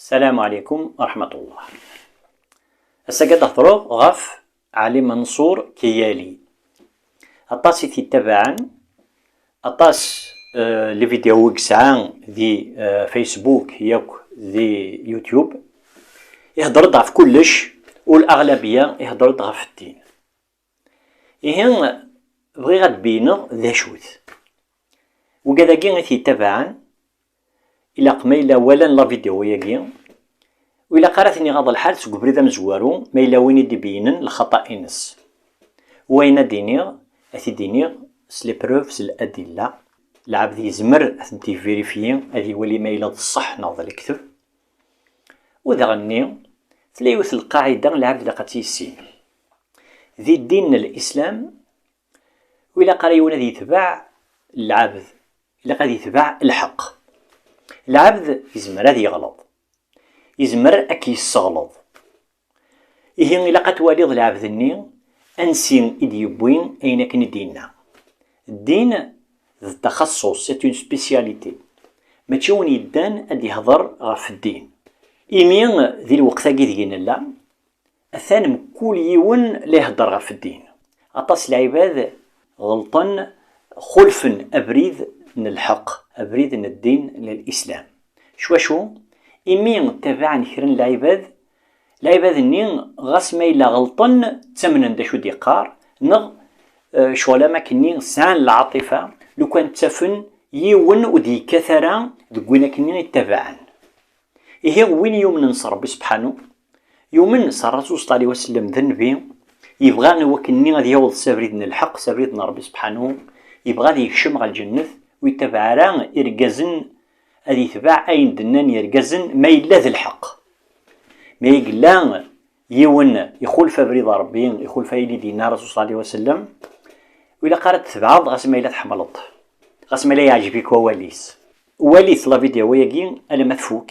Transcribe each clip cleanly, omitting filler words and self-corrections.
السلام عليكم ورحمة الله. هسا قد هضرو غف علي منصور كيالي أطاس يتبعن أطاس لي فيديو وكسعان ذي فيسبوك ياك ذي يوتيوب يهضر ضعف كلش والأغلبية يهضر ضعف الدين. إهن بغي غتبينو ذا شوت وكذا كي يتبعن إلا قميلا ولا لا فيديو ياكي وإلا قراتني غاض الحال سوق بريدة مزوارو ما إلا وين يدي بينن الخطأ إنس وين دينيغ أثي دينيغ سلي بروفس الأدلة العبد يزمر أثنتي فيريفيين هذي ولي ما إلا الصح ناض الكتب وذا غني تلايوث القاعدة العبد لقاتي السين ذي الدين الإسلام وإلا قريونا ذي يتبع العبد إلا قد يتبع الحق العبد يزمر هذا يغلط يزمر أكي يستغلط إهن إلا قد واليض العبد النين أنسين إدي يبوين أين كان ديننا الدين ذا التخصص سيت اون سبيسياليتي ما تشون يدان أدي يهضر غف الدين إيمين ذي الوقت دينا لا أثان كل يون لا يهضر غف الدين أطاس العباد غلطا خلفا أبريد من الحق أبريد من الدين للإسلام شو إمين تبعن كرن العباد النين غاس ما إلا غلطن تمنن دا شو ديقار نغ شوالا ما كنين سان العاطفة لو كان تفن يون ودي كثرة دقونا كنين يتبعن إيه وين يوم ننصر ربي سبحانه يومن صار الرسول صلى الله عليه وسلم ذنبي يبغى وكنين غادي يوض سابريدنا الحق سابريدنا ربي سبحانه يبغى يكشم على الجنة ويتبع راه يرقزن هذا يتبع أين دنان يرقزن ما إلا ذي الحق ما يقلا يون يخول فبريض ربي يخول فايلي دينا رسول صلى الله عليه وسلم وإلا قالت تبعض غاس ما إلا تحملط غاس ما إلا يعجبك واليس لا فيديو وياكين ألا مدفوك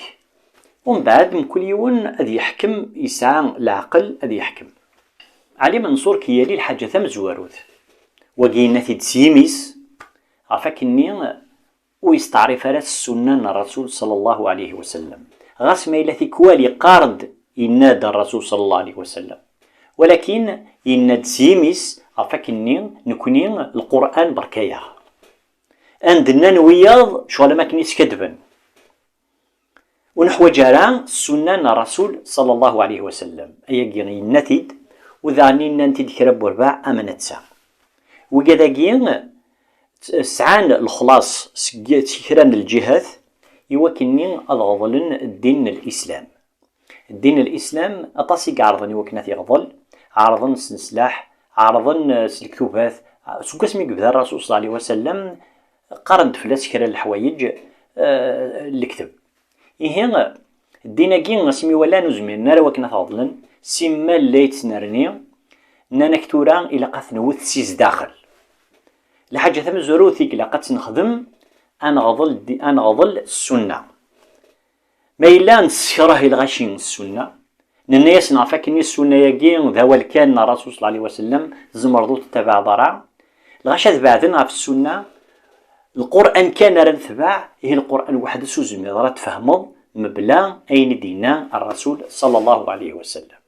ومن بعد من كل يون أذي يحكم يسعى العقل أذي يحكم علي منصور كيالي الحاجة ثم زواروت وقينا في تسيميس عفاك النين ويستعرف على السنة الرسول صلى الله عليه وسلم غاس ما إلا كوالي قارد ينادى الرسول صلى الله عليه وسلم ولكن يناد سيميس عفاك النين نكونين القرآن بركايا عندنا نوياض شغل ما كنيس كذبا ونحو جرى السنة الرسول صلى الله عليه وسلم أي ينتد وذاني ننتد كرب ورباع أمنت سا وكذا جين سعان الخلاص سكران الجهات يوكنين أضغضلن الدين الإسلام الدين الإسلام أطاسي عرضن يوكنات يغضل عرضن سلاح عرضن الكتوبات سوك اسمي قبل الرسول صلى الله عليه وسلم قارنت فلاس كرا الحوايج الكتب إيه الدين جين اسمي ولا نزمين نرى وكنات عضلن سما اللي تسنرني نانا كتورا إلى قثنوث سيز داخل لحاجة ثم زروثيك لقد نخدم أنا غضل السنة ما إلا نسكره الغشين السنة الناس نعرفك إن السنة يجين ذا كان الرسول صلى الله عليه وسلم زمرضو تتبع ضرع الغشة بعدنا في السنة القرآن كان رنتبع هي القرآن واحد سوزمي ضرا تفهمض مبلا أين دينا الرسول صلى الله عليه وسلم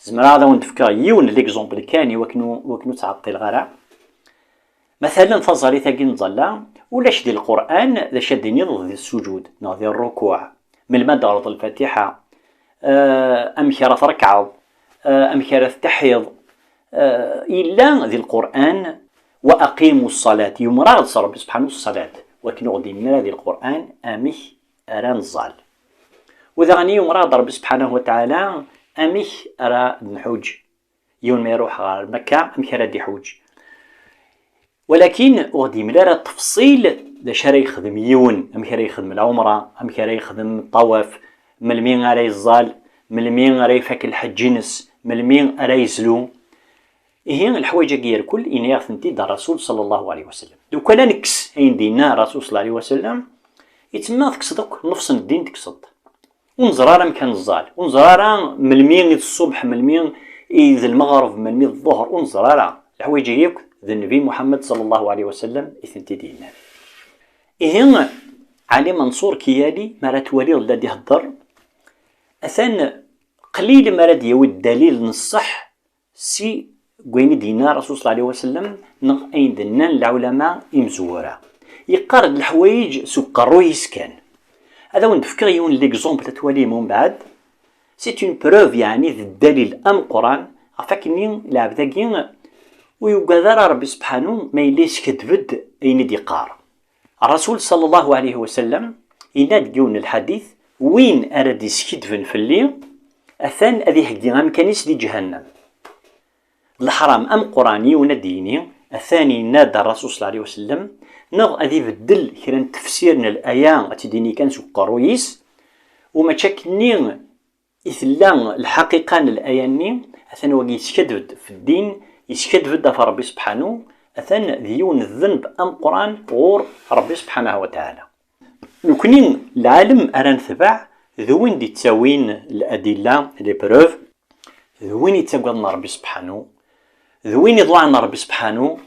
زمرا هذا وندفكر يون ليكزومبل كاني وكنو تعطي الغرع مثلا فصلي ثقي نظلا ولاش ديال القرآن ذا شدني ضد السجود ناضي الركوع من المدارة الفاتحة أمكرة ركعض أمكرة تحيض إلا ذي القرآن وأقيموا الصلاة يمرار ربي سبحانه الصلاة وكن غدي من هذه القرآن أمي أران الظال وذا غني يمرار ربي سبحانه وتعالى أمي أرى نحوج يوم ما يروح غير مكة أمكرة دي حوج ولكن غادي ملارا التفصيل لاش راه يخدم يون ام كرا يخدم العمره ام كرا يخدم الطواف من مين راه يزال من مين راه يفك الحجنس من مين راه يزلو هي الحوايج كير كل ان ياثنتي دا الرسول صلى الله عليه وسلم دو كان نكس اين دينا الرسول صلى الله عليه وسلم يتما تكصدك نفس الدين تكصد ونزرارا مكان الزال ونزرارا من مين الصبح من مين اذا المغرب من مين الظهر ونزرارا الحوايج هيك ذا النبي محمد صلى الله عليه وسلم إثنتي دينا إهن علي منصور كيالي مرات ولي الذي هدر أثان قليل ما راد يود الدليل نصح سي قوين دينا رسول صلى الله عليه وسلم نغ أين دنان العلماء إمزورا يقارد الحوايج سكرو يسكن. هذا وين تفكر يون ليكزومبل تتوالي من بعد سي اون بروف يعني ذي الدليل أم قرآن عفاكني لعبداكين ويقدر ربي سبحانه ما يليش كتبد أين ديقار. الرسول صلى الله عليه وسلم يناد يون الحديث وين أراد يسكتفن في الليل أثان أذي هكدي غامكانيس دي جهنم. الحرام أم قراني ونديني الثاني نادى الرسول صلى الله عليه وسلم نغ أذي بدل كران تفسيرنا الآيان أتديني كان سكرويس وما تشكني إثلان الحقيقة الآياني أثان وقي يسكدفد في الدين يسكدفد في ربي سبحانه أثان ذيون الذنب أم قران غور ربي سبحانه وتعالى. لكنين العالم أران ثبع ذوين دي تساوين الأدلة لي بروف ذوين يتساقلنا ربي سبحانه ذوين يضلعنا ربي سبحانه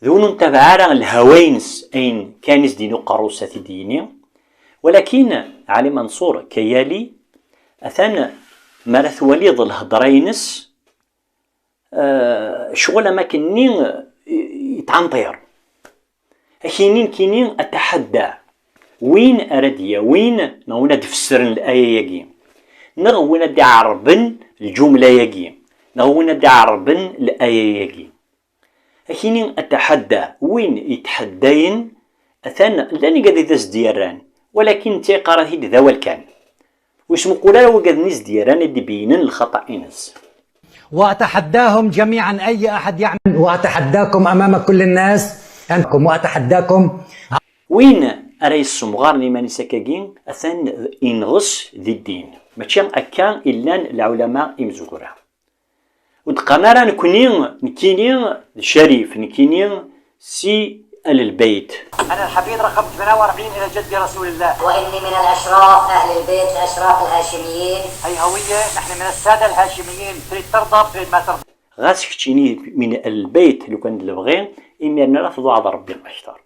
ذوين نتبع على الهوينس أين كانس دينو قروسة ديني. ولكن علي منصور كيالي أثان مارث وليض الهضرينس شغل ما كنين يتعنطير كينين أتحدى وين أرديا وين نغونا تفسرن الآية يجي نغونا دي عربن الجملة يجي نغونا دي عربن الآية يجي كينين أتحدى وين يتحدين أثان لاني قد يدس ديران ولكن تيقارا هيد ذا كان واسمو قولا وقد نيز ديران دي بينن الخطأ إنس. وأتحداهم جميعا أي أحد يعمل وأتحداكم أمام كل الناس أنكم وأتحداكم وين أراي السمغار لمن سكاكين أثان إنغس ذي الدين ماشي أكان إلا العلماء إمزورا ودقنا راه نكينين الشريف نكينين سي آل البيت. أنا الحفيد رقم 48 إلى جد رسول الله. وإني من الأشراف أهل البيت الأشراف الهاشميين. هي هوية نحن من السادة الهاشميين تريد ترضى تريد ما ترضى. غاس كتشيني من آل البيت لو كان دلبغي إمي أن رفضوا عض ربي الأشتر.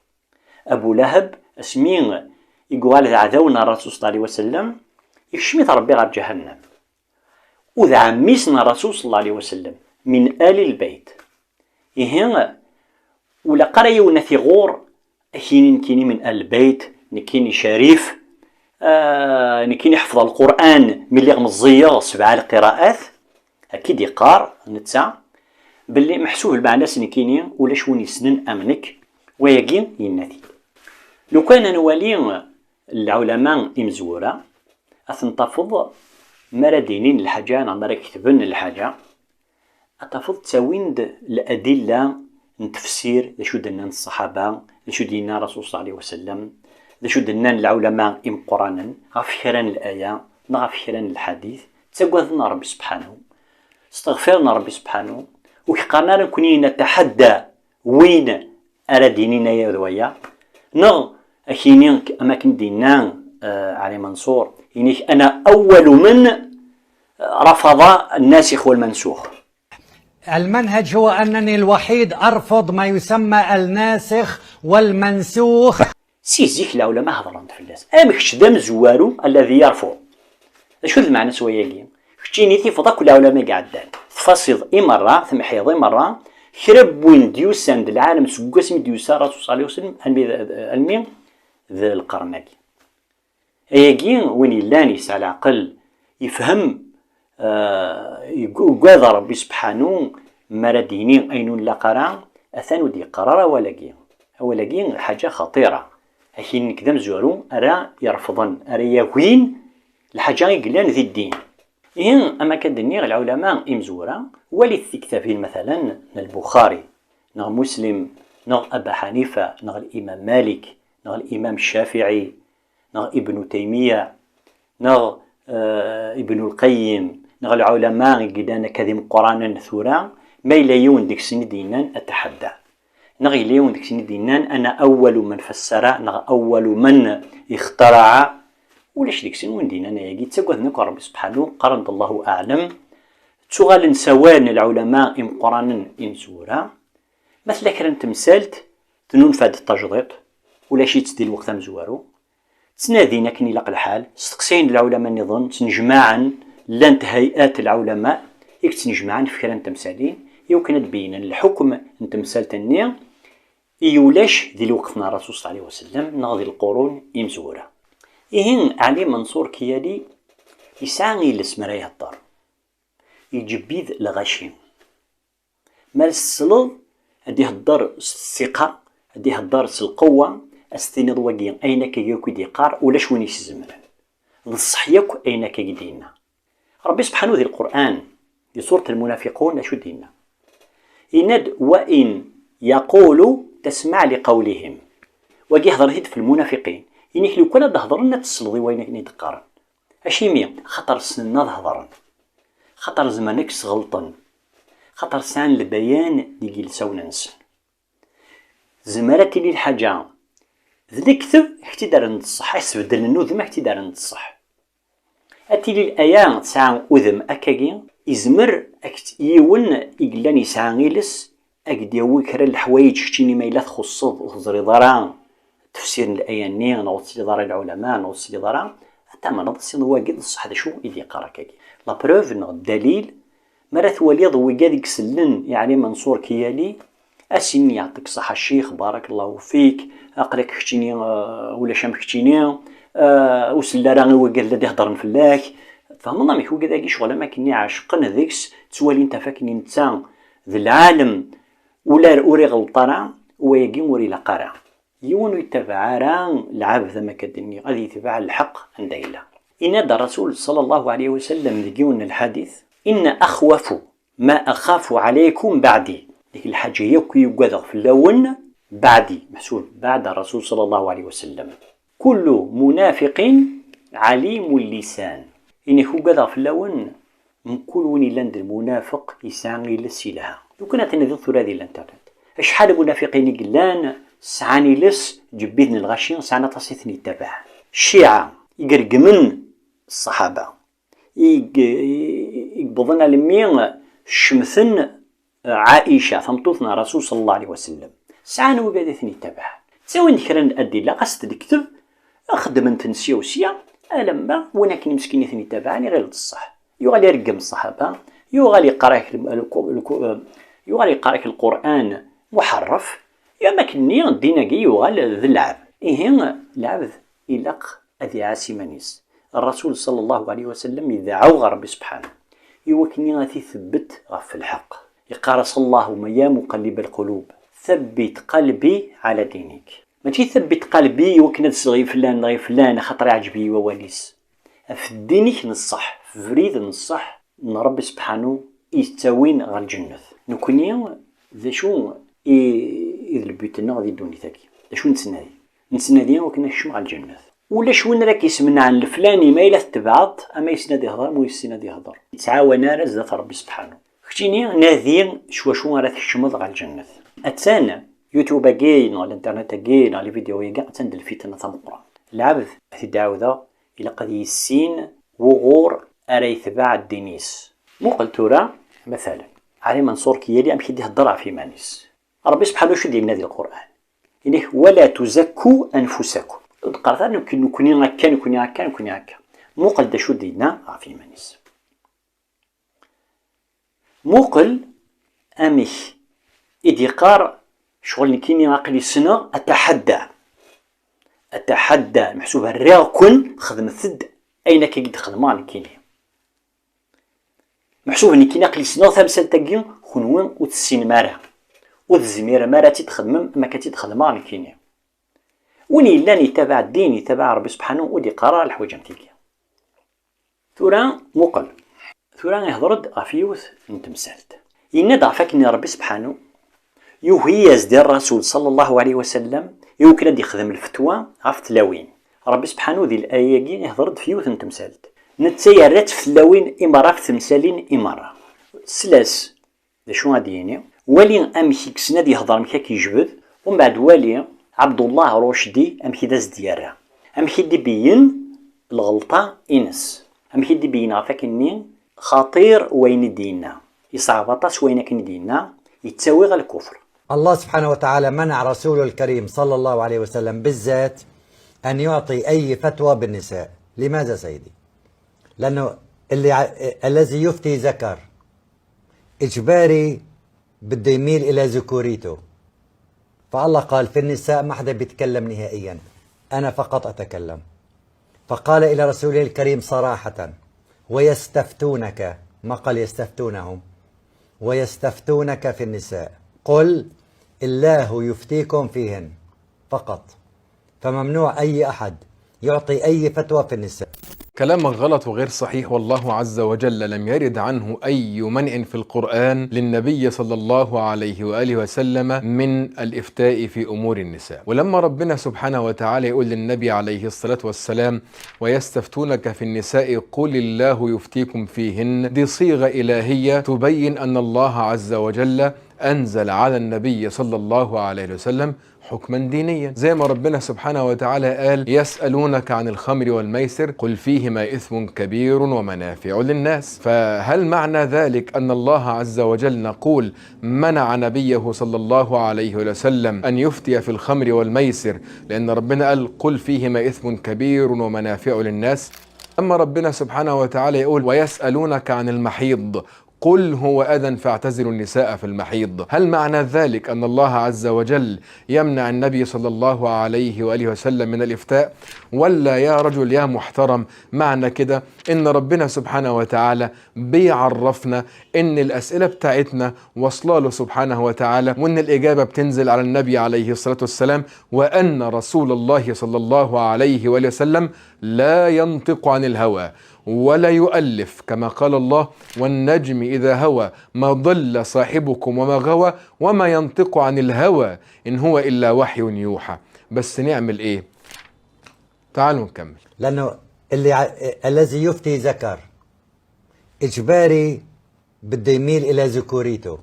أبو لهب اسمين يقول عداونا الرسول صلى الله عليه وسلم يكشميت ربي غير جهنم وذا عميسنا الرسول صلى الله عليه وسلم من آل البيت إهنا ولا قرية ونثي غور كيني من آل البيت نكيني شريف نكيني حفظ القرآن من اللي غمزية 7 القراءات أكيد يقار نتسع باللي محسوب المعنى سنكيني ولا شون يسنن أمنك ويقين ينثي. لو كان نوالي العلماء إمزورا أثنتفض مردينين الحاجة نعمر يكتبن الحاجة أتفض تساويند الأدلة نتفسير لشو دنان الصحابة لشو دينا رسول صلى الله عليه وسلم لشو دنان العلماء إم قرانا غفكران الآية نغفكران الحديث تساقوذنا ربي سبحانه استغفرنا ربي سبحانه وكقرنا نكوني نتحدى وين أردينينا يا ذويا نغ أكينين أماكن دينان علي منصور يعني أنا أول من رفض الناسخ والمنسوخ. المنهج هو أنني الوحيد أرفض ما يسمى الناسخ والمنسوخ. سيزيك العلماء هضران في الناس أمكش دم زوارو الذي يرفض شو المعنى سوياكي كتيني تفضل كل العلماء قاعدان تفصيل مرة ثم حيض مرة خرب وين ديوسان العالم سقسم ديوسان رسول صلى الله عليه وسلم المين ذا القرناكي اياكين وين اللان يسعى العقل يفهم يقاذ ربي سبحانه مردينين أين لا قرا أثانو دي قرار ولاكين حاجة خطيرة لكن كذا مزورو أرى يرفضن أرى يهوين الحاجة يقلان ذي الدين إن أما كدني العلماء إمزورا ولي الثكتافين مثلا من البخاري نغ مسلم نغ أبا حنيفة نغ الإمام مالك نغ الإمام الشافعي نغ ابن تيمية نغ ابن القيم نغ العلماء قدانا كذم قرانا ثورا ما يليون ديك سن دينان أتحدى نغ يليون ديك سن دينان أنا أول من فسر نغ أول من اخترع ولاش ديك سن وين دينان يجي تسقط نكو ربي سبحانه قرن الله أعلم تغال نسوان العلماء إم قرانا إم سورا مثلا كرن تمثالت تنون فاد التجديد ولا شي تسدي الوقت مزوارو تنادينا كني لاق الحال استقسين العلماء نظن تنجمعا لانت هيئات العلماء يك تنجمعا فكرة تمثالين يمكن تبين الحكم تمثال تنيا يولاش ذي الوقتنا الرسول صلى الله عليه وسلم ناضي القرون يمزورة إهن علي منصور كيالي يساعي لسمرايه الدار يجبيد الغشيم مال السلط هدي هدار الثقة هدي هدار القوة استند وقين أينك يوكي ديقار ولا شوين يسزمنا الصحيك أينك يدينا ربي سبحانه ذي القرآن في سورة المنافقون شو دينا إند وإن يقولوا تسمع لقولهم وقي هضر هيد في المنافقين إنك لو كان هضر لنا تسلضي وينك نتقارن أشي مين خطر سننا هضرن خطر زمانك غلطن خطر سان البيان دي جلسون نسن زمالتي لي الحاجة ذلك كتب حتي دار نتصح يسبدل النوذم حتي دار نتصح أتي لي الآية تسعى أذم أكاكي إزمر يون إقلاني ساعة غيلس أكد يوي كرا الحوايج كتيني ميلا تخصص تزري ضران تفسير الآية ني نوصي ضرا العلماء نوصي ضرا حتى ما نضسي واجد الصح هذا شو إذا قرا كاكي لا بروف نو الدليل مرات وليض وقادك سلن يعني منصور كيالي أسيني يعطيك صحة الشيخ بارك الله فيك أقرأك كتيني ولا شامك كتيني وسلا راني وقال لدي هضرن فلاك فهمنا ميك وكذا شغل ما كني عاشقن هذيكس توالي انت فاكني انت ذا العالم ولا اوري غلطرا ويقي وري لقرا يون يتبع ران العبد ما كدني غادي يتبع الحق عند الله إن الرسول صلى الله عليه وسلم ذكيون الحديث إن أخوف ما أخاف عليكم بعدي ديك الحاجة يوكي يقدر في اللون بعدي محسوب بعد الرسول صلى الله عليه وسلم كل منافق عليم اللسان إنه قدر في اللون من كل وني لاند المنافق يساني لسيلها لو كانت نذكر هذه الانترنت شحال منافقين قلان سعاني لس جبيدن الغشين سعنا تصيثني تبع الشيعة يقرقمن الصحابة يقبضن لمين شمثن عائشة ثمطوثنا رسول صلى الله عليه وسلم سعنا وقادثني تبع تساوي نكرن الأدلة قصد الكتب أخدم انت نسيوسيا ألما ولكن مسكين ثني تبعني غير الصح يغالي يرقم الصحابة يغالي يقرأك القرآن محرف يا مكني ديناكي يغال ذي اللعب إيه لعب إلاق أذي عاسمانيس الرسول صلى الله عليه وسلم إذا عوغ ربي سبحانه يوكني غاثي ثبت غف الحق يقارص اللهم يا مقلب القلوب ثبت قلبي على دينك ماشي ثبت قلبي وكنا تسغي فلان غي فلان خاطر عجبي وواليس في دينك نصح في فريد نصح ان ربي سبحانه يستوين غير الجنة نكوني ذا شو إذا البيوتنا غادي يدوني ثاكي ذا شو نتسنادي وكنا نشم على الجنة ولا شو نراك يسمنا عن الفلاني ما إلا تبعض أما يسنادي هضر مو يسنادي هضر يتعاون رزة ربي سبحانه ختيني ناذين شو راه تشمض على الجنة أتسانا يوتيوب أجين على الانترنت أجين على فيديو يقع تند الفتنة ثم القرآن العبث في دعوة إلى قد يسين وغور أرى يتبع الدينيس مو قلت ترى مثلا علي منصور كيالي أمشي ديه الضرع في مانيس ربي سبحانه شو دي نادي القرآن إنه ولا تزكوا أنفسكم قرأت نكوني هكا مو قل دا شو دينا في مانيس مو قل أمش إدقار شغل نكيني عقلي سنة أتحدى محسوبها الراكن خدم الثد أين كيد خدمان كيني محسوبها نكيني عقلي سنة ثامسة تاقين خنوان وتسين مارا وتزمير مارا تتخدم ما كتتخدمان كيني وني لاني تبع الدين يتبع ربي سبحانه ودي قرار الحوجة متيكي ثورا مقل ثورا يهضرد أفيوث نتمسالت إن ضعفك إن ربي سبحانه يهيز ديال الرسول صلى الله عليه وسلم يمكن يخدم الفتوى عف تلاوين ربي سبحانه ذي الآية كي يهضرد فيوث نتمسالت نتسيرات في تلاوين إمارة في تمثالين إمارة سلاس ذا شو غادي ولي أمشي كسناد يهضر مكا كيجبد ومن بعد ولي عبد الله رشدي أمشي داز ديالها أمشي دي بين الغلطة إنس أمشي دي بين عفاك إني خطير وين دينا يصعبطاس وين كن دينا يتساوي غير الكفر الله سبحانه وتعالى منع رسوله الكريم صلى الله عليه وسلم بالذات أن يعطي أي فتوى بالنساء. لماذا سيدي؟ لأنه الذي يفتي ذكر إجباري بده يميل إلى ذكوريته، فالله قال في النساء ما حدا بيتكلم نهائيا، أنا فقط أتكلم. فقال إلى رسوله الكريم صراحة ويستفتونك، ما قال يستفتونهم، ويستفتونك في النساء قل الله يفتيكم فيهن فقط. فممنوع أي أحد يعطي أي فتوى في النساء. كلامك غلط وغير صحيح، والله عز وجل لم يرد عنه أي منع في القرآن للنبي صلى الله عليه وآله وسلم من الإفتاء في أمور النساء. ولما ربنا سبحانه وتعالى يقول للنبي عليه الصلاة والسلام ويستفتونك في النساء قل الله يفتيكم فيهن، دي صيغة إلهية تبين أن الله عز وجل أنزل على النبي صلى الله عليه وسلم حكما دينيا، زي ما ربنا سبحانه وتعالى قال يسألونك عن الخمر والميسر قل فيهما إثم كبير ومنافع للناس. فهل معنى ذلك أن الله عز وجل نقول منع نبيه صلى الله عليه وسلم أن يفتي في الخمر والميسر لأن ربنا قال قل فيهما إثم كبير ومنافع للناس؟ أما ربنا سبحانه وتعالى يقول ويسألونك عن المحيض قل هو أذى فاعتزلوا النساء في المحيض، هل معنى ذلك أن الله عز وجل يمنع النبي صلى الله عليه وآله وسلم من الإفتاء؟ ولا يا رجل يا محترم معنى كده إن ربنا سبحانه وتعالى بيعرفنا إن الأسئلة بتاعتنا واصلة له سبحانه وتعالى، وإن الإجابة بتنزل على النبي عليه الصلاة والسلام، وأن رسول الله صلى الله عليه وآله وسلم لا ينطق عن الهوى ولا يؤلف، كما قال الله والنجم إذا هوى ما ضل صاحبكم وما غوى وما ينطق عن الهوى إن هو إلا وحي يوحى. بس نعمل إيه؟ تعالوا نكمل. لأنه الذي يفتي ذكر إجباري بده يميل إلى ذكوريته،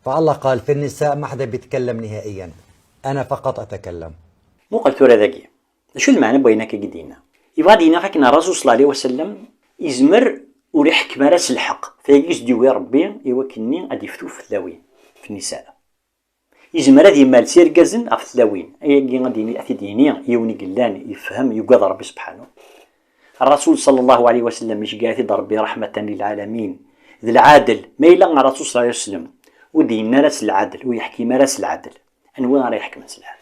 فالله قال في النساء ما حدا بيتكلم نهائيا، أنا فقط أتكلم. مو قلت ذكي شو المعنى بينك قدينا يبغى دينا فكن الرسول صلى الله عليه وسلم يزمر وريحك مارس الحق فيجلس ديوي ربي يوكلني غادي يفتو في الثلاوين في النساء يزمر هذه مال سير كازن في الثلاوين اي غادي اثي ديني يوني قلان يفهم يقاد ربي سبحانه. الرسول صلى الله عليه وسلم مش قاعد يضرب برحمة للعالمين ذي العادل ما يلا الرسول صلى الله عليه وسلم ودينا راس العدل ويحكي مارس العدل انوار يحكي مارس العدل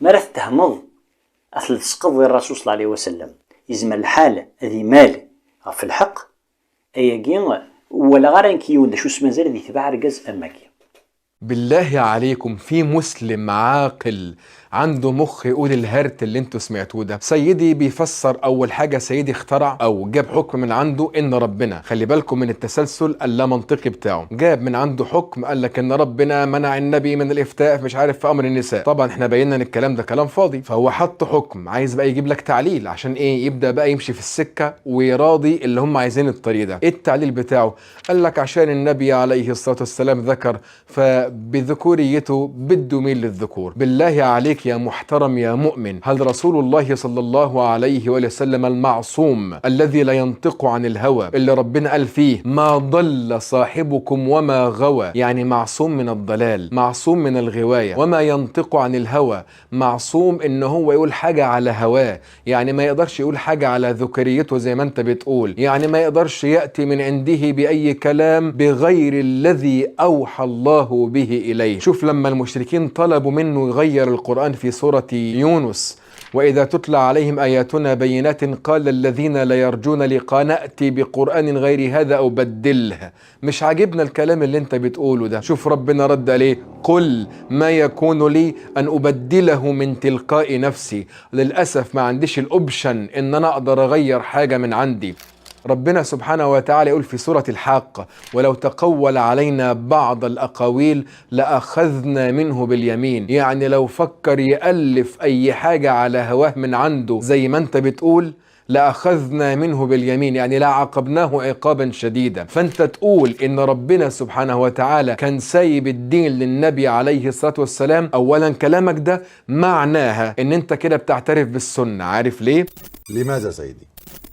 مارس تهمض أصل تسقط الرسول صلى الله عليه وسلم يزمر الحالة هذه مال في الحق أيقين ولا غير كيون شو اسمه زال ذي تبع رجز أماكي. بالله عليكم في مسلم عاقل عنده مخ يقول الهرت اللي انتوا سمعتوه ده؟ سيدي بيفسر اول حاجه، سيدي اخترع او جاب حكم من عنده ان ربنا، خلي بالكم من التسلسل اللامنطقي بتاعه، جاب من عنده حكم قال لك ان ربنا منع النبي من الافتاء مش عارف في امر النساء. طبعا احنا بينا ان الكلام ده كلام فاضي، فهو حط حكم عايز بقى يجيب لك تعليل عشان ايه؟ يبدا بقى يمشي في السكه ويراضي اللي هم عايزين الطريق ده. ايه التعليل بتاعه؟ قال لك عشان النبي عليه الصلاه والسلام ذكر فبذكوريته بده يميل للذكور. بالله عليك يا محترم يا مؤمن، هل رسول الله صلى الله عليه وسلم المعصوم الذي لا ينطق عن الهوى اللي ربنا قال فيه ما ضل صاحبكم وما غوى، يعني معصوم من الضلال معصوم من الغواية، وما ينطق عن الهوى معصوم ان هو يقول حاجة على هواه، يعني ما يقدرش يقول حاجة على ذكريته زي ما انت بتقول، يعني ما يقدرش يأتي من عنده بأي كلام بغير الذي أوحى الله به إليه. شوف لما المشركين طلبوا منه يغير القرآن في سورة يونس وإذا تتلى عليهم آياتنا بينات قال الذين لا يرجون لقاء نأتي بقرآن غير هذا أو بدله، مش عاجبنا الكلام اللي انت بتقوله ده. شوف ربنا رد عليه قل ما يكون لي أن أبدله من تلقاء نفسي، للأسف ما عنديش الأوبشن إن أنا أقدر أغير حاجة من عندي. ربنا سبحانه وتعالى يقول في سورة الحاقة ولو تقول علينا بعض الأقاويل لأخذنا منه باليمين، يعني لو فكر يألف أي حاجة على هواه من عنده زي ما انت بتقول لأخذنا منه باليمين، يعني لا عاقبناه عقابا شديدا. فانت تقول ان ربنا سبحانه وتعالى كان سايب الدين للنبي عليه الصلاة والسلام، اولا كلامك ده معناها ان انت كده بتعترف بالسنة. عارف ليه؟ لماذا سيدي؟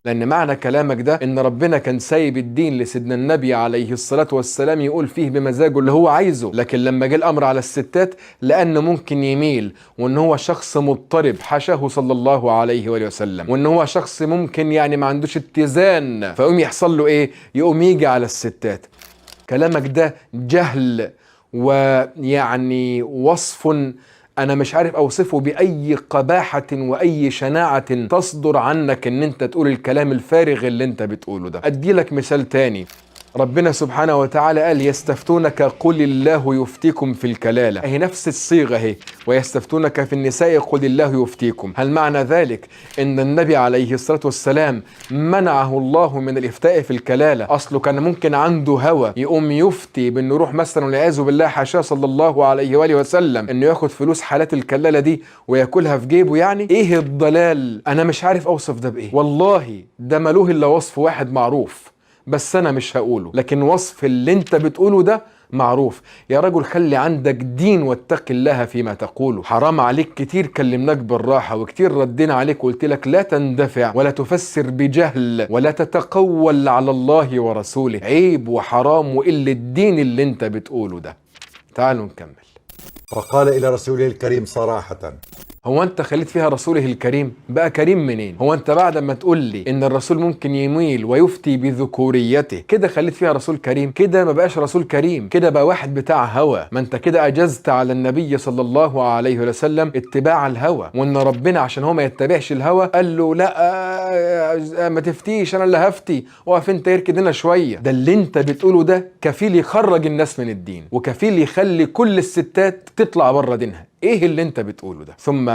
لأن معنى كلامك ده إن ربنا كان سايب الدين لسيدنا النبي عليه الصلاة والسلام يقول فيه بمزاجه اللي هو عايزه، لكن لما جه الأمر على الستات لأنه ممكن يميل، وإن هو شخص مضطرب حاشاه صلى الله عليه وآله وسلم، وإن هو شخص ممكن يعني ما عندوش اتزان، فيقوم يحصل له إيه؟ يقوم يجي على الستات. كلامك ده جهل، ويعني وصف أنا مش عارف أوصفه بأي قباحة وأي شناعة تصدر عنك إن أنت تقول الكلام الفارغ اللي أنت بتقوله ده. أدي لك مثال تاني. ربنا سبحانه وتعالى قال يستفتونك قل الله يفتيكم في الكلالة، هي نفس الصيغة هي، ويستفتونك في النساء قل الله يفتيكم. هل معنى ذلك ان النبي عليه الصلاة والسلام منعه الله من الافتاء في الكلالة؟ اصله كان ممكن عنده هوى يقوم يفتي بانه يروح مثلا والعياذ بالله حاشاه صلى الله عليه وآله وسلم انه ياخد فلوس حالات الكلالة دي وياكلها في جيبه. يعني ايه الضلال؟ انا مش عارف اوصف ده بايه والله. ده ملوه الا وصف واحد معروف بس انا مش هقوله، لكن وصف اللي انت بتقوله ده معروف. يا رجل خلي عندك دين واتق الله فيما تقوله. حرام عليك، كتير كلمناك بالراحة وكتير ردينا عليك وقلت لك لا تندفع ولا تفسر بجهل ولا تتقول على الله ورسوله. عيب وحرام وقلة الدين اللي انت بتقوله ده. تعالوا نكمل. وقال إلى رسوله الكريم صراحة. هو انت خليت فيها رسوله الكريم؟ بقى كريم منين؟ هو انت بعد ما تقول لي ان الرسول ممكن يميل ويفتي بذكوريته كده خليت فيها رسول كريم؟ كده ما بقاش رسول كريم، كده بقى واحد بتاع هوى. ما انت كده اجزت على النبي صلى الله عليه وسلم اتباع الهوى، وان ربنا عشان هو ما يتبعش الهوى قال له لا ما تفتيش، انا اللي هفتي، وقف انت يركد هنا شويه. ده اللي انت بتقوله ده كفيل يخرج الناس من الدين، وكفيل يخلي كل الستات تطلع بره دينها. ايه اللي انت بتقوله ده؟ ثم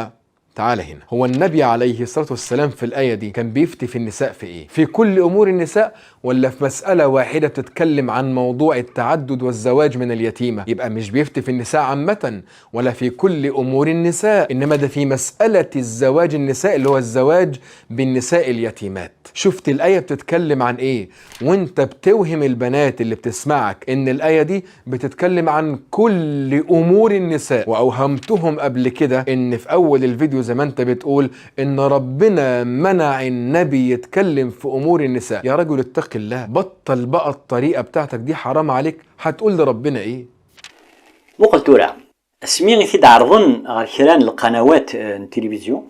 تعالى هنا. هو النبي عليه الصلاة والسلام في الآية دي كان بيفتي في النساء في ايه؟ في كل امور النساء ولا في مسألة واحدة بتتكلم عن موضوع التعدد والزواج من اليتيمة؟ يبقى مش بيفتي في النساء عامة ولا في كل امور النساء، انما ده في مسألة الزواج النساء اللي هو الزواج بالنساء اليتيمات. شفت الآية بتتكلم عن ايه؟ وانت بتوهم البنات اللي بتسمعك ان الآية دي بتتكلم عن كل امور النساء، واوهمتهم قبل كده ان في اول الفيديو زي ما انت بتقول ان ربنا منع النبي يتكلم في امور النساء. يا رجل اتق الله، بطل بقى الطريقة بتاعتك دي، حرام عليك. هتقول لربنا ايه؟ وقلتورا اسمي في عرضن على خلال القنوات التلفزيون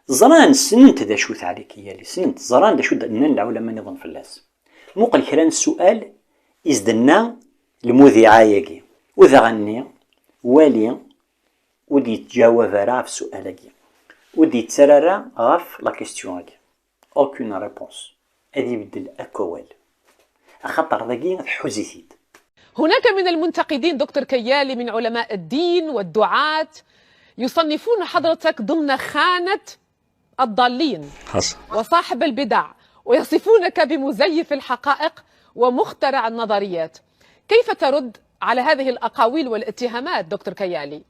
زران سنت ذا شوث عليك يالي سنت زران ذا شو دنا العلماء نظن في اللاس موقل خلال السؤال ازدنا المذيعة يجي وذا غني والي ودي تجاوب راه في السؤال ودي تسرر غاف لا كيستيون هاكي اوكين ريبونس هذه يبدل اكوال خطر ذاكي حزيثيد. هناك من المنتقدين دكتور كيالي من علماء الدين والدعاة يصنفون حضرتك ضمن خانة الضالين حصل وصاحب البدع، ويصفونك بمزيف الحقائق ومخترع النظريات. كيف ترد على هذه الأقاويل والاتهامات دكتور كيالي؟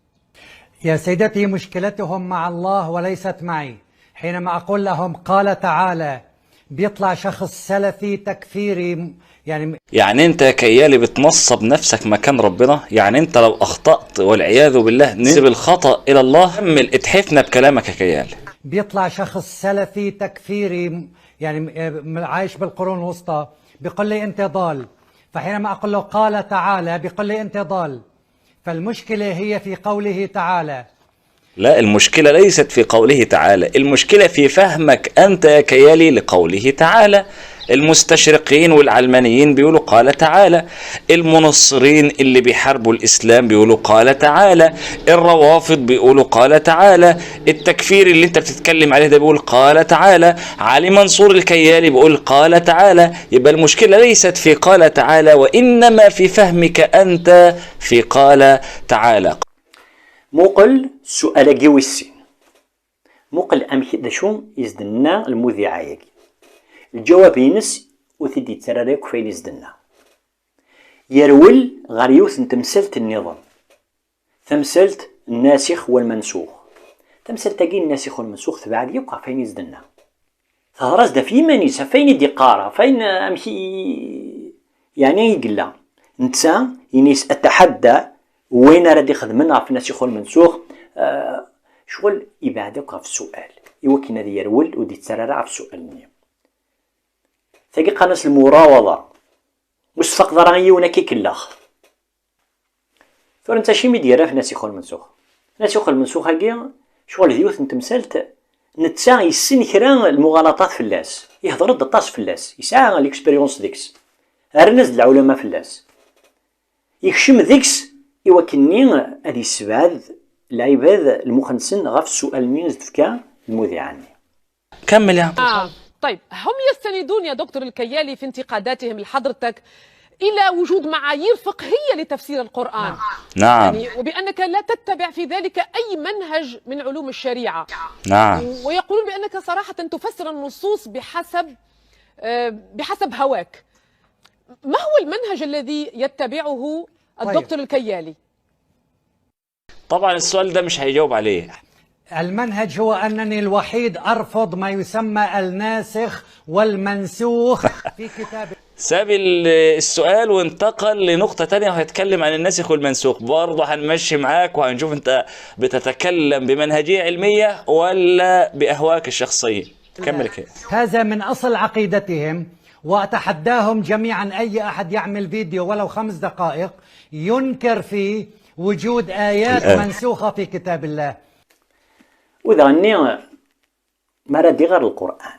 يا سيدتي مشكلتهم مع الله وليست معي. حينما أقول لهم قال تعالى بيطلع شخص سلفي تكفيري. يعني انت يا كيالي بتنصب نفسك مكان ربنا. يعني انت لو اخطأت والعياذ بالله نسب الخطأ الى الله. كمل اتحفنا بكلامك يا كيالي. بيطلع شخص سلفي تكفيري يعني عايش بالقرون الوسطى بيقول لي انت ضال، فحينما اقول له قال تعالى بيقول لي انت ضال. فالمشكلة هي في قوله تعالى. لا، المشكلة ليست في قوله تعالى، المشكلة في فهمك أنت يا كيالي لقوله تعالى. المستشرقين والعلمانيين بيقولوا قال تعالى، المنصرين اللي بيحاربوا الإسلام بيقولوا قال تعالى، الروافض بيقولوا قال تعالى، التكفير اللي انت بتتكلم عليه ده بيقول قال تعالى، علي منصور الكيالي بيقول قال تعالى. يبقى المشكلة ليست في قال تعالى وإنما في فهمك أنت في قال تعالى. موقل سؤال جيو السين موقل أمشي دشو يزدنا المذيعة يجي الجواب ينس وثدي تسراريك فين يزدنا يرول غريوث تمثلت النظام، تمثلت الناسخ والمنسوخ، تمثلت تجي الناسخ والمنسوخ بعد يبقى فين يزدنا فهرز ده في منيس فين دي قارة فين أمشي يعني يقلا نتسا ينيس أتحدى وين راه ياخذ منها في الناسخ والمنسوخ شغل يبعدك في السؤال يوكي نادي يرول ودي تسرع في السؤال. ثقي قناس المراوضة وصفق ضرغي ونكي كلاخ فرنتا شي ميديرا في الناسخ والمنسوخ. الناسخ والمنسوخ هاكي شغل ديوث نتمثلت نتا يسن كرا المغالطات في اللاس، يهضر الطاس في اللاس، يسعى ليكسبيريونس ديكس الناس د العلماء في اللاس يكشم ديكس يوكني هادي السبعاد العباد المخنسن غاف السؤال مين تفكا المذيع عني. كمل يا طيب هم يستندون يا دكتور الكيالي في انتقاداتهم لحضرتك إلى وجود معايير فقهية لتفسير القرآن. نعم. يعني وبأنك لا تتبع في ذلك أي منهج من علوم الشريعة. نعم. ويقولون بأنك صراحة تفسر النصوص بحسب هواك. ما هو المنهج الذي يتبعه الدكتور الكيالي؟ طبعا السؤال ده مش هيجاوب عليه. المنهج هو أنني الوحيد أرفض ما يسمى الناسخ والمنسوخ في كتاب. ساب السؤال وانتقل لنقطة تانية وهيتكلم عن الناسخ والمنسوخ. برضه هنمشي معاك وهنشوف انت بتتكلم بمنهجية علمية ولا بأهواك الشخصية. كمل كده. هذا من أصل عقيدتهم، وأتحداهم جميعا أي أحد يعمل فيديو ولو 5 دقائق ينكر فيه وجود آيات منسوخة في كتاب الله. وإذا غني ما رادي غير القرآن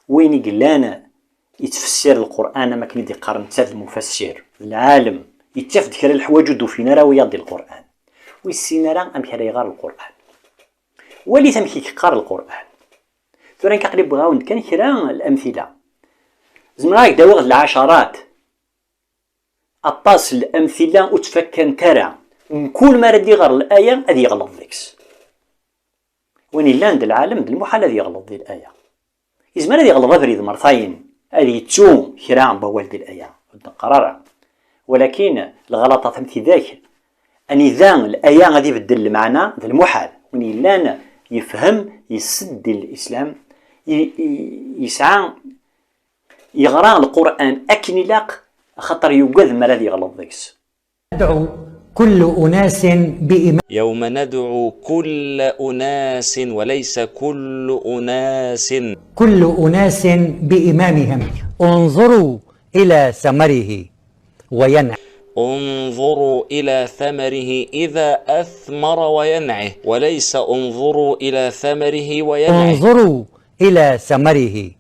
وين يقلانا يتفسر القرآن ما كان يدي قرن تاع المفسر العالم يتفد كرا الحوايج ودو فينا راه ويضي القرآن ويسينا راه أم كرا يغار القرآن ولي تمشي كقار القرآن ثورين كقريب بغاو كان كرا الأمثلة زمراك داوغ العشرات أطاس الأمثلة وتفكن ترى كل ما ردي غير الآية هذه يغلط ذيكس وين إلا عند العالم المحال هذه يغلط ذي الآية يزمان هذه يغلط فريد مرتين هذه تو كرا بوالد الآية قرار ولكن الغلطة فهمتي ذاك أني ذا الآية غادي يبدل المعنى ذا المحال وين إلا يفهم يسد الإسلام يسعى يغرى القرآن أكن لاق خطر يوجد ما الذي غلط ذيكس. ندعو كل أناس بإمام. يوم ندعو كل أناس وليس كل أناس. كل أناس بإمامهم انظروا إلى ثمره وينعه. انظروا إلى ثمره إذا أثمر وينعه وليس انظروا إلى ثمره وينعه. انظروا إلى ثمره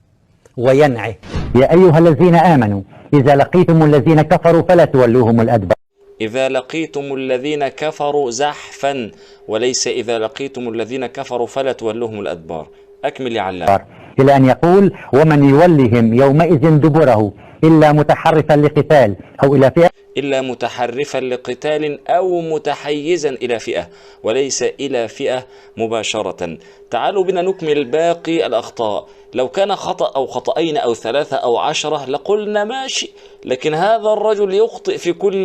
وينعه. يا أيها الذين آمنوا إذا لقيتم الذين كفروا فلا تولوهم الأدبار. إذا لقيتم الذين كفروا زحفا وليس إذا لقيتم الذين كفروا فلا تولوهم الأدبار. أكمل يا علام. إلى أن يقول ومن يولهم يومئذ دبره إلا متحرفا لقتال أو إلى فئة. إلا متحرفا لقتال أو متحيزا إلى فئة وليس إلى فئة مباشرة. تعالوا بنا نكمل باقي الأخطاء. لو كان خطأ أو خطأين أو 3 أو 10 لقلنا ماشي، لكن هذا الرجل يخطئ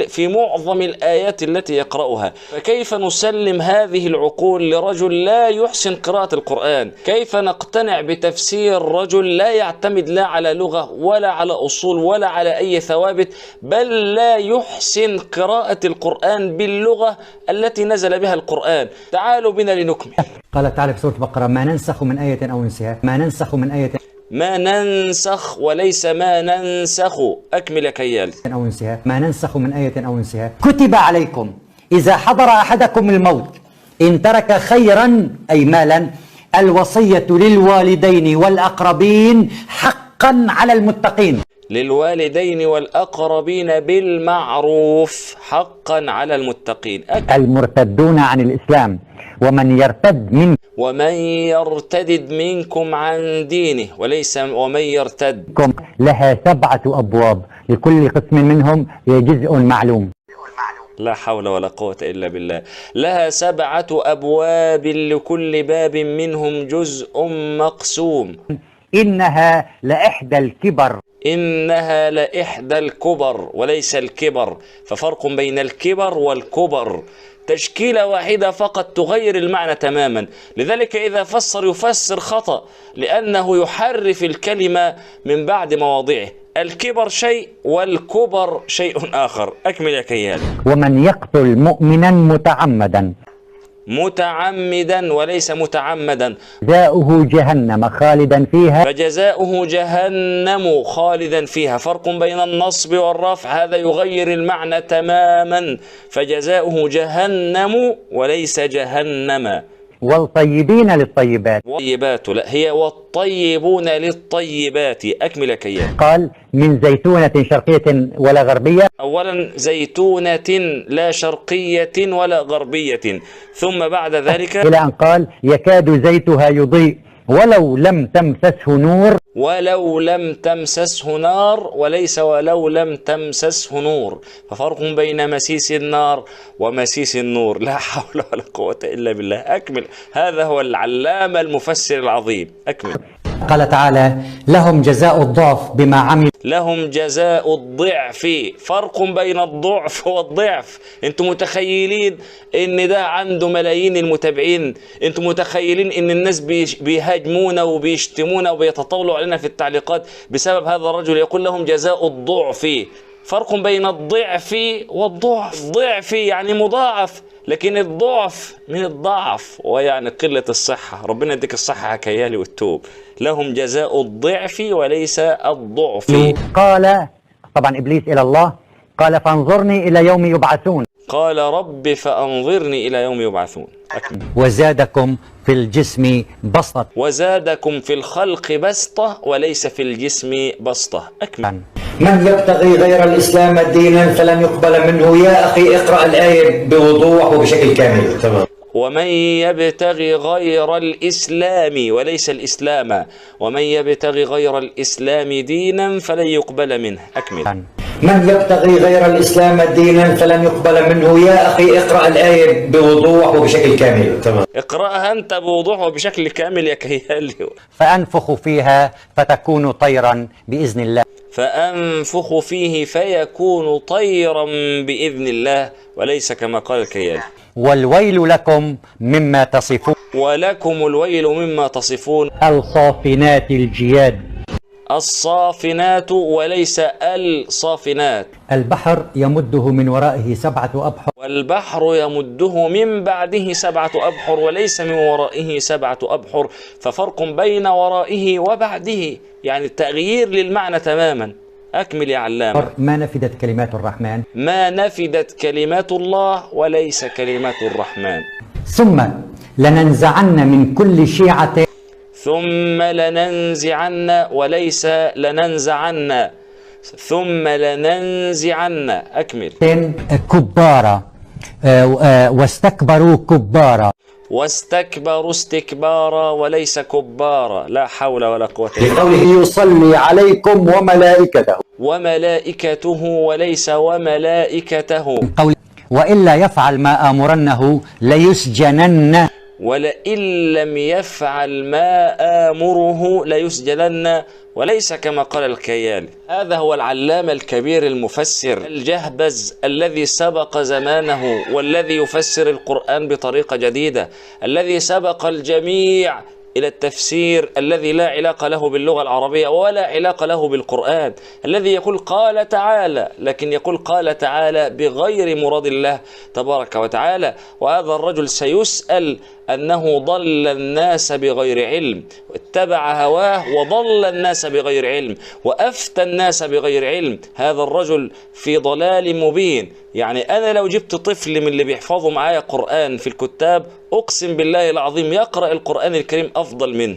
في معظم الآيات التي يقرأها، فكيف نسلم هذه العقول لرجل لا يحسن قراءة القرآن؟ كيف نقتنع بتفسير رجل لا يعتمد لا على لغة ولا على أصول ولا على أي ثوابت، بل لا يحسن قراءة القرآن باللغة التي نزل بها القرآن؟ تعالوا بنا لنكمل. قال تعالى في سورة البقرة ما ننسخ من آية أو ننسها. ما ننسخ من آية. ما ننسخ وليس ما ننسخ. أكمل يا كيال. أو ننسها. ما ننسخ من آية أو ننسها. كتب عليكم إذا حضر أحدكم الموت إن ترك خيرا أي مالا الوصية للوالدين والأقربين حقا على المتقين. للوالدين والأقربين بالمعروف حقا على المتقين. المرتدون عن الإسلام ومن يرتد منكم عن دينه وليس ومن يرتد. لها 7 أبواب لكل قسم منهم جزء معلوم. لا حول ولا قوة إلا بالله. لها 7 أبواب لكل باب منهم جزء مقسوم. إنها لإحدى الكبر. إنها لإحدى الكبر وليس الكبر، ففرق بين الكبر والكبر. تشكيلة واحدة فقط تغير المعنى تماما. لذلك إذا فسر يفسر خطأ لأنه يحرف الكلمة من بعد مواضعه. الكبر شيء والكبر شيء آخر. أكمل يا كيال. ومن يقتل مؤمنا متعمدا. متعمدا وليس متعمدا. جزاؤه جهنم خالدا فيها. فجزاؤه جهنم خالدا فيها. فرق بين النصب والرفع، هذا يغير المعنى تماما. فجزاؤه جهنم وليس جهنم. والطيبين للطيبات. والطيبات، لا، هي والطيبون للطيبات. أكمل كيان. قال من زيتونة شرقية ولا غربية. أولا زيتونة لا شرقية ولا غربية، ثم بعد ذلك إلى أن قال يكاد زيتها يضيء ولو لم تمسسه نور. ولو لم تمسسه نار، وليس ولو لم تمسسه نور. ففرق بين مسيس النار ومسيس النور. لا حول ولا قوة إلا بالله. أكمل. هذا هو العلامة المفسر العظيم. أكمل. قال تعالى لهم جزاء الضعف بما عملوا. لهم جزاء الضعف. فرق بين الضعف والضعف. انتم متخيلين ان ده عنده ملايين المتابعين؟ انتم متخيلين ان الناس بيهاجمونا وبيشتمونا وبيتطاولوا علينا في التعليقات بسبب هذا الرجل يقول لهم جزاء الضعف؟ فرق بين الضعف والضعف. ضعف يعني مضاعف، لكن الضعف من الضعف ويعني قلة الصحة. ربنا يديك الصحة كيالي والتوب. لهم جزاء الضعف وليس الضعف. قال طبعا إبليس إلى الله قال فانظرني إلى يوم يبعثون. قال رب فأنظرني إلى يوم يبعثون. أكمل. وزادكم في الجسم بسطة. وزادكم في الخلق بسطة وليس في الجسم بسطة. أكمل. من يبتغي غير الإسلام دينا فلن يقبل منه. يا أخي اقرأ الآية بوضوح وبشكل كامل. تمام. ومن يبتغي غير الإسلام وليس الإسلام، ومن يبتغي غير الإسلام دينا فلن يقبل منه. أكمل. من يبتغي غير الإسلام دينا فلن يقبل منه. يا أخي اقرأ الآية بوضوح وبشكل كامل. تمام. اقرأها أنت بوضوح وبشكل كامل يا كيالي. فأنفخ فيها فتكون طيرا بإذن الله. فأنفخ فيه فيكون طيرا بإذن الله وليس كما قال الكيالي. والويل لكم مما تصفون. ولكم الويل مما تصفون. الصافنات الجياد. الصافنات وليس الصافنات. البحر يمده من ورائه 7 أبحر. والبحر يمده من بعده 7 أبحر وليس من ورائه 7 أبحر. ففرق بين ورائه وبعده، يعني التغيير للمعنى تماما. أكمل يا علامة. ما نفدت كلمات الرحمن. ما نفدت كلمات الله وليس كلمات الرحمن. ثم لننزعن من كل شيعة. ثم لننزعن وليس لننزعن. ثم لننزعن. أكمل. كبارا واستكبروا كبارا. واستكبروا استكبارا وليس كبارا. لا حول ولا قوة إلا بالله. لقوله يصلي عليكم وملائكته. وملائكته وليس وملائكته. وإلا يفعل ما آمرنه ليسجنن. ولئن لم يفعل ما آمره ليسجنن وليس كما قال الكيالي. هذا هو العلامة الكبير المفسر الجهبذ الذي سبق زمانه، والذي يفسر القرآن بطريقة جديدة، الذي سبق الجميع إلى التفسير الذي لا علاقة له باللغة العربية ولا علاقة له بالقرآن، الذي يقول قال تعالى، لكن يقول قال تعالى بغير مراد الله تبارك وتعالى. وهذا الرجل سيسأل أنه ضل الناس بغير علم، اتبع هواه وضل الناس بغير علم وأفتى الناس بغير علم. هذا الرجل في ضلال مبين. يعني أنا لو جبت طفل من اللي بيحفظوا معايا قرآن في الكتاب أقسم بالله العظيم يقرأ القرآن الكريم أفضل منه.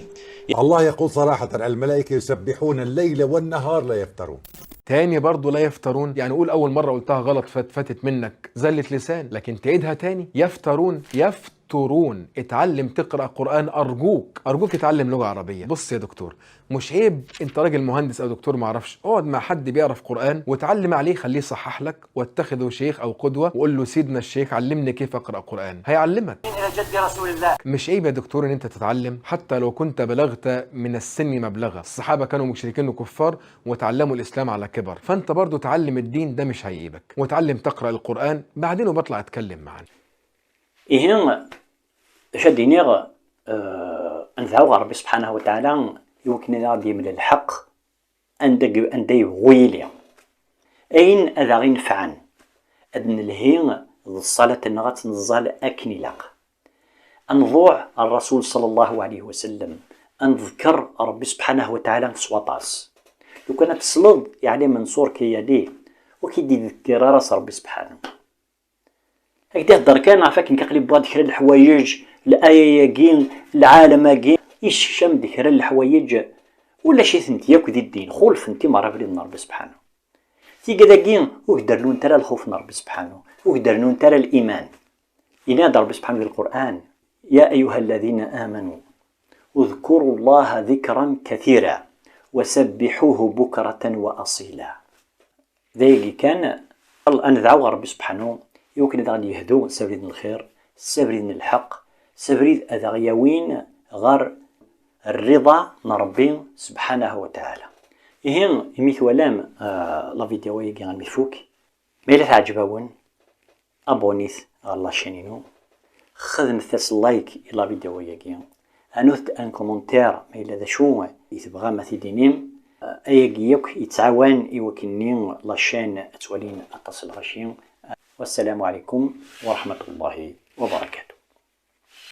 الله يقول صراحة الملائكة يسبحون الليل والنهار لا يفترون. تاني برضه لا يفترون، يعني قول أول مرة قلتها غلط فاتت منك زلة لسان، لكن تعيدها تاني. يفترون يفترون. اتعلم تقرأ قرآن أرجوك اتعلم لغة عربية. بص يا دكتور، مش عيب انت راجل مهندس او دكتور معرفش، اقعد مع حد بيعرف قرآن وتعلم عليه، خليه يصحح لك واتخذه شيخ او قدوة وقول له سيدنا الشيخ علمني كيف اقرأ قرآن، هيعلمك. إلى جد رسول الله. مش عيب يا دكتور ان انت تتعلم حتى لو كنت بلغت من السن مبلغا. الصحابة كانوا مشركين وكفار وتعلموا الاسلام على كبر، فانت برضو تعلم الدين، ده مش هيعيبك، وتعلم تقرأ القرآن بعدين وبطلع اتكلم معانا. إيه شديني أنزعوا ربي سبحانه وتعالى يمكن غادي من الحق أندي غويلي أين أذا غينفعن أدن الهين الصلاة نغات نزال أكني لاق نضوع الرسول صلى الله عليه وسلم، نذكر ربي سبحانه وتعالى نسواطاس. لو كان تصلد يعني منصور كياديه وكيدي يذكر راس ربي سبحانه. هكذا هدر كان عفاك نقلب بعض ذكر الحوايج الآية ياكين العالم ياكين إيش شام ذكر الحوايج ولا شي ثنتي ياك ذي الدين خولف انتي مرة بريد ربي سبحانه. تي كذاكين وقدر نون ترى الخوف من ربي سبحانه وقدر نون ترى الإيمان. ينادى ربي سبحانه في القرآن: يا أيها الذين آمنوا اذكروا الله ذكرا كثيرا وسبحوه بكرة وأصيلا. ذلك كان ندعو ربي سبحانه يمكن غادي يهدو سبريد الخير سبريد الحق سبريد أذغياوين غير الرضا نربي سبحانه وتعالى. إهين يميث ولام لا فيديو يجي غنمي فوك ما إلا تعجبون أبونيث الله شانينو خذ مثاس لايك إلا فيديو يجي أنوث أن كومنتير ما إلا ذا شو يتبغى ما تدينيم أيجيك يتعاون يوكنين لاشين تولين أتصل غشيم. والسلام عليكم ورحمة الله وبركاته.